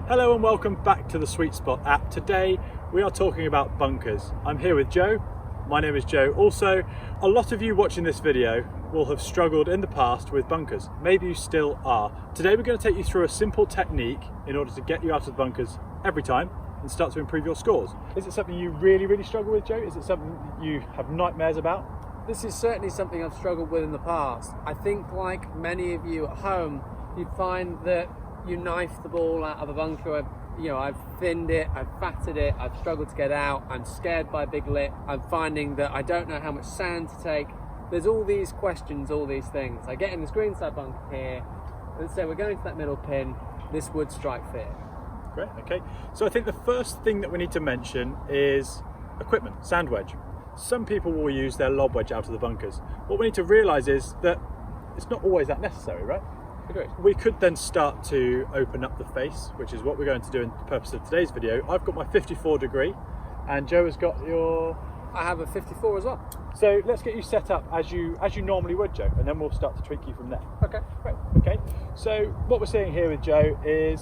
Hello and welcome back to the Sweetspot app. Today we are talking about bunkers. I'm here with Joe. My name is Joe. Also, a lot of you watching this video will have struggled in the past with bunkers. Maybe you still are. Today we're going to take you through a simple technique in order to get you out of the bunkers every time and start to improve your scores. Is it something you really struggle with, Joe? Is it something you have nightmares about? This is certainly something I've struggled with in the past. I think, like many of you at home, you'd find that you knife the ball out of a bunker. I've thinned it, I've fatted it, I've struggled to get out, I'm scared by big lip, I'm finding that I don't know how much sand to take. There's all these questions, all these things. I get in this greenside bunker here, and say we're going to that middle pin, this would strike fear. Great, okay. So I think the first thing that we need to mention is equipment, sand wedge. Some people will use their lob wedge out of the bunkers. What we need to realise is that it's not always that necessary, right? Agreed. We could then start to open up the face, which is what we're going to do in the purpose of today's video. I've got my 54 degree and Joe has got your... I have a 54 as well. So let's get you set up as you normally would, Joe, and then we'll start to tweak you from there. Okay, great. Okay, so what we're seeing here with Joe is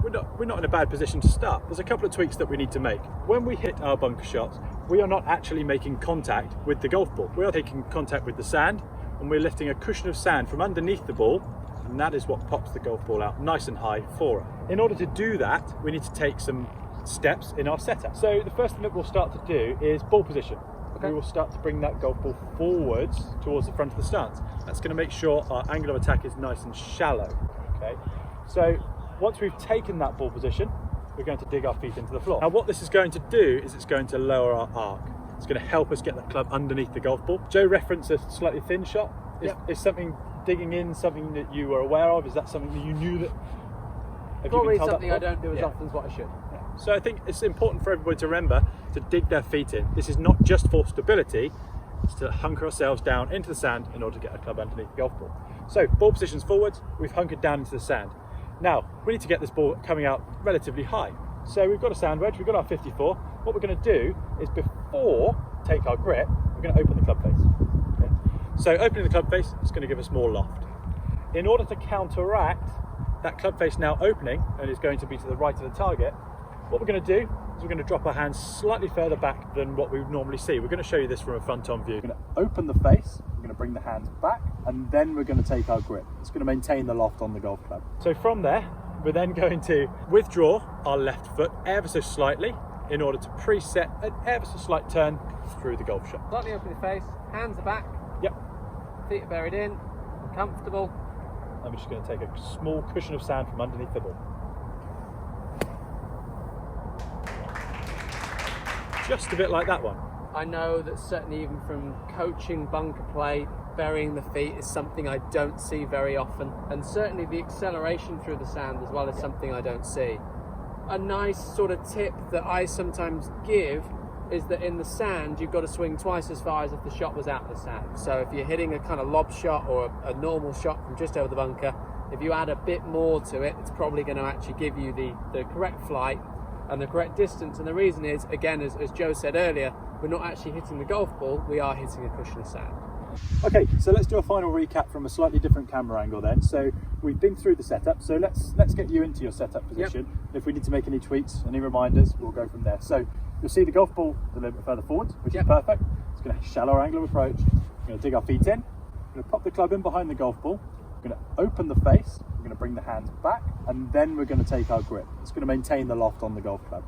we're not in a bad position to start. There's a couple of tweaks that we need to make. When we hit our bunker shots, we are not actually making contact with the golf ball. We are taking contact with the sand, and we're lifting a cushion of sand from underneath the ball, and that is what pops the golf ball out nice and high for us. In order to do that, we need to take some steps in our setup. So the first thing that we'll start to do is ball position. Okay. We will start to bring that golf ball forwards towards the front of the stance. That's going to make sure our angle of attack is nice and shallow. Okay. So once we've taken that ball position, we're going to dig our feet into the floor. Now what this is going to do is it's going to lower our arc. It's going to help us get the club underneath the golf ball. Joe referenced a slightly thin shot. Is something digging in something that you were aware of? Is that something that you knew that? Probably something I don't do as often as what I should. Yeah. So I think it's important for everybody to remember to dig their feet in. This is not just for stability, it's to hunker ourselves down into the sand in order to get a club underneath the golf ball. So ball positions forwards, we've hunkered down into the sand. Now we need to get this ball coming out relatively high. So we've got a sand wedge, we've got our 54. What we're going to do is before take our grip, we're going to open the club face. Okay? So opening the club face is going to give us more loft. In order to counteract that club face now opening, and is going to be to the right of the target, what we're going to do is we're going to drop our hands slightly further back than what we would normally see. We're going to show you this from a front-on view. We're going to open the face, we're going to bring the hands back, and then we're going to take our grip. It's going to maintain the loft on the golf club. So from there, we're then going to withdraw our left foot ever so slightly in order to preset an ever so slight turn through the golf shot. Slightly open the face, hands are back. Yep. Feet are buried in, comfortable. I'm just going to take a small cushion of sand from underneath the ball. Just a bit like that one. I know that certainly even from coaching bunker play, burying the feet is something I don't see very often, and certainly the acceleration through the sand as well is something I don't see. A nice sort of tip that I sometimes give is that in the sand you've got to swing twice as far as if the shot was out of the sand. So if you're hitting a kind of lob shot or a normal shot from just over the bunker, if you add a bit more to it, it's probably going to actually give you the correct flight and the correct distance. And the reason is, again, as Joe said earlier, we're not actually hitting the golf ball, we are hitting a cushion of sand. Okay, so let's do a final recap from a slightly different camera angle then. So we've been through the setup, so let's get you into your setup position. Yep. If we need to make any tweaks, any reminders, we'll go from there. So you'll see the golf ball a little bit further forward, which is perfect. It's going to shallow our angle of approach. We're going to dig our feet in. We're going to pop the club in behind the golf ball. We're going to open the face. We're going to bring the hands back, and then we're going to take our grip. It's going to maintain the loft on the golf club.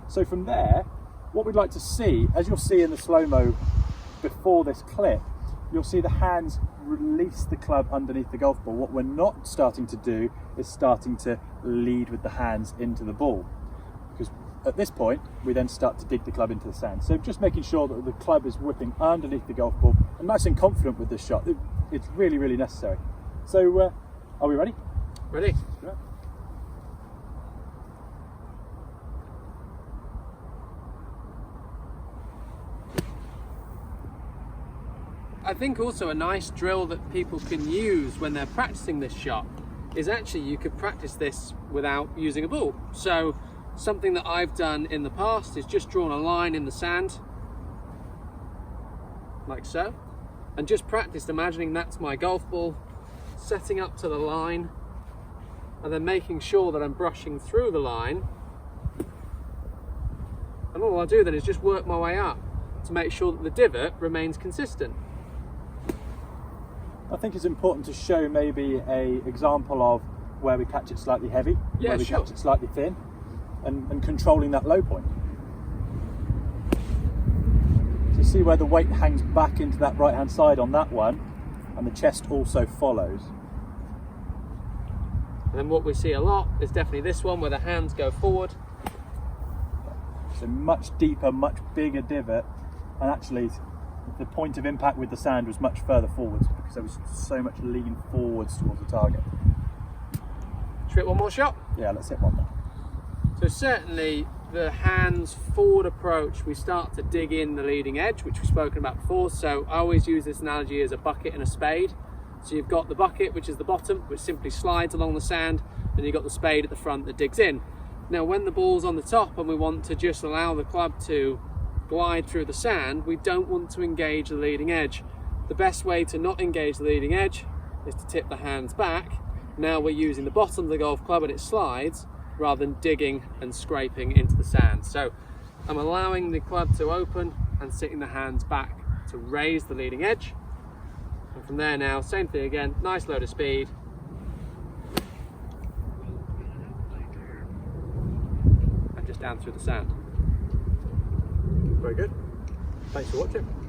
So from there, what we'd like to see, as you'll see in the slow-mo before this clip, you'll see the hands release the club underneath the golf ball. What we're not starting to do is starting to lead with the hands into the ball, because at this point we then start to dig the club into the sand. So just making sure that the club is whipping underneath the golf ball, and nice and confident with this shot. It's really necessary. So are we ready? Ready. Yeah. I think also a nice drill that people can use when they're practicing this shot is actually you could practice this without using a ball. So something that I've done in the past is just drawn a line in the sand, like so, and just practiced imagining that's my golf ball, setting up to the line, and then making sure that I'm brushing through the line. And all I do then is just work my way up to make sure that the divot remains consistent. I think it's important to show maybe a example of where we catch it slightly heavy, Yeah, where we sure. catch it slightly thin, and controlling that low point. So you see where the weight hangs back into that right hand side on that one, and the chest also follows. And then what we see a lot is definitely this one where the hands go forward. So much deeper, much bigger divot, and actually the point of impact with the sand was much further forwards because there was so much lean forwards towards the target. Should we hit one more shot? Yeah, let's hit one more. So certainly the hands forward approach, we start to dig in the leading edge, which we've spoken about before. So I always use this analogy as a bucket and a spade. So you've got the bucket, which is the bottom, which simply slides along the sand, and you've got the spade at the front that digs in. Now when the ball's on the top and we want to just allow the club to glide through the sand, we don't want to engage the leading edge. The best way to not engage the leading edge is to tip the hands back. Now we're using the bottom of the golf club and it slides, rather than digging and scraping into the sand. So I'm allowing the club to open and sitting the hands back to raise the leading edge. And from there now, same thing again, nice load of speed. And just down through the sand. Very good. Thanks for watching.